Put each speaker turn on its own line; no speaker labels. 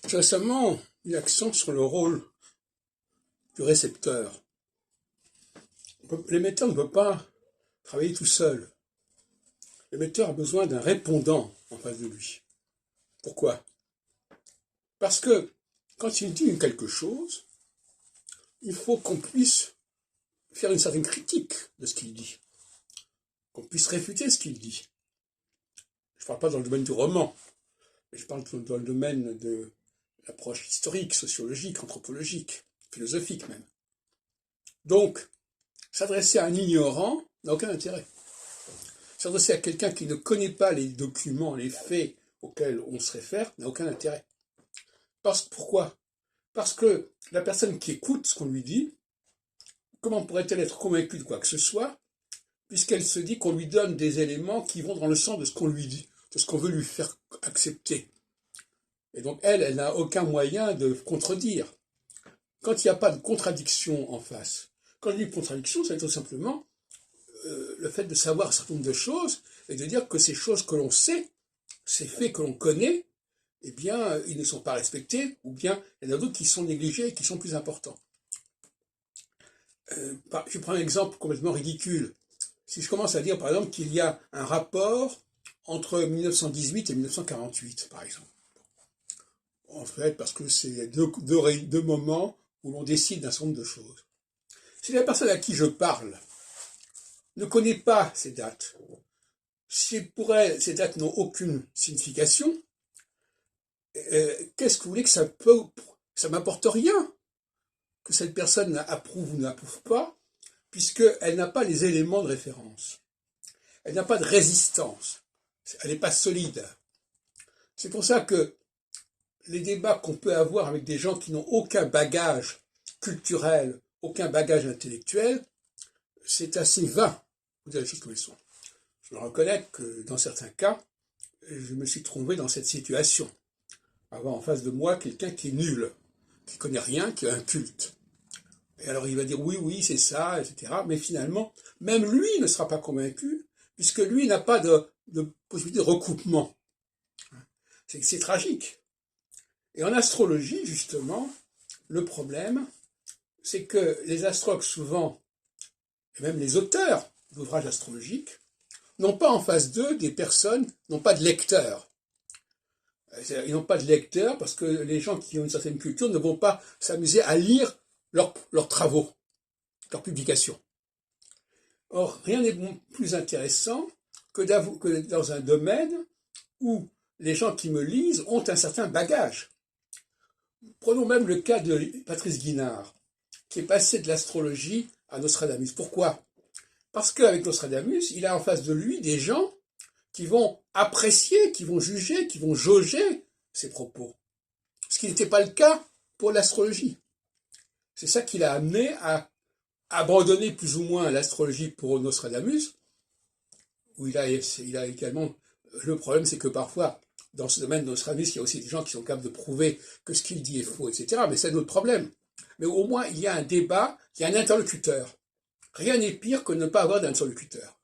J'ai récemment mis l'accent sur le rôle du récepteur. L'émetteur ne peut pas travailler tout seul. L'émetteur a besoin d'un répondant en face de lui. Pourquoi? Parce que quand il dit quelque chose, il faut qu'on puisse faire une certaine critique de ce qu'il dit, qu'on puisse réfuter ce qu'il dit. Je ne parle pas dans le domaine du roman, mais je parle dans le domaine de l'approche historique, sociologique, anthropologique, philosophique même. Donc, s'adresser à un ignorant n'a aucun intérêt. S'adresser à quelqu'un qui ne connaît pas les documents, les faits auxquels on se réfère, n'a aucun intérêt. Pourquoi? Parce que la personne qui écoute ce qu'on lui dit, comment pourrait-elle être convaincue de quoi que ce soit, puisqu'elle se dit qu'on lui donne des éléments qui vont dans le sens de ce qu'on lui dit, de ce qu'on veut lui faire accepter. Et donc elle n'a aucun moyen de contredire. Quand il n'y a pas de contradiction en face, quand je dis contradiction, c'est tout simplement le fait de savoir un certain nombre de choses et de dire que ces choses que l'on sait, ces faits que l'on connaît, eh bien, ils ne sont pas respectés, ou bien il y en a d'autres qui sont négligés et qui sont plus importants. Je prends un exemple complètement ridicule. Si je commence à dire, par exemple, qu'il y a un rapport entre 1918 et 1948, par exemple. En fait, parce que c'est deux moments où l'on décide d'un certain nombre de choses. Si la personne à qui je parle ne connaît pas ces dates, si pour elle ces dates n'ont aucune signification, qu'est-ce que vous voulez que ça m'apporte rien que cette personne approuve ou n'approuve pas, puisqu'elle n'a pas les éléments de référence. Elle n'a pas de résistance. Elle n'est pas solide. C'est pour ça que les débats qu'on peut avoir avec des gens qui n'ont aucun bagage culturel, aucun bagage intellectuel, c'est assez vain. Vous avez les choses comme elles sont. Je me reconnais que dans certains cas, je me suis trouvé dans cette situation. Avoir en face de moi quelqu'un qui est nul, qui connaît rien, qui a un culte. Et alors il va dire oui, c'est ça, etc. Mais finalement, même lui ne sera pas convaincu, puisque lui n'a pas de possibilité de recoupement. C'est tragique. Et en astrologie, justement, le problème, c'est que les astrologues, souvent, et même les auteurs d'ouvrages astrologiques, n'ont pas en face d'eux des personnes, n'ont pas de lecteurs. Ils n'ont pas de lecteurs parce que les gens qui ont une certaine culture ne vont pas s'amuser à lire leurs travaux, leurs publications. Or, rien n'est plus intéressant que dans un domaine où les gens qui me lisent ont un certain bagage. Prenons même le cas de Patrice Guinard, qui est passé de l'astrologie à Nostradamus. Pourquoi? Parce qu'avec Nostradamus, il a en face de lui des gens qui vont apprécier, qui vont juger, qui vont jauger ses propos. Ce qui n'était pas le cas pour l'astrologie. C'est ça qui l'a amené à abandonner plus ou moins l'astrologie pour Nostradamus, où il a également... Le problème, c'est que parfois, dans ce domaine de Nostradamus, il y a aussi des gens qui sont capables de prouver que ce qu'il dit est faux, etc. Mais c'est notre problème. Mais au moins, il y a un débat, il y a un interlocuteur. Rien n'est pire que de ne pas avoir d'interlocuteur.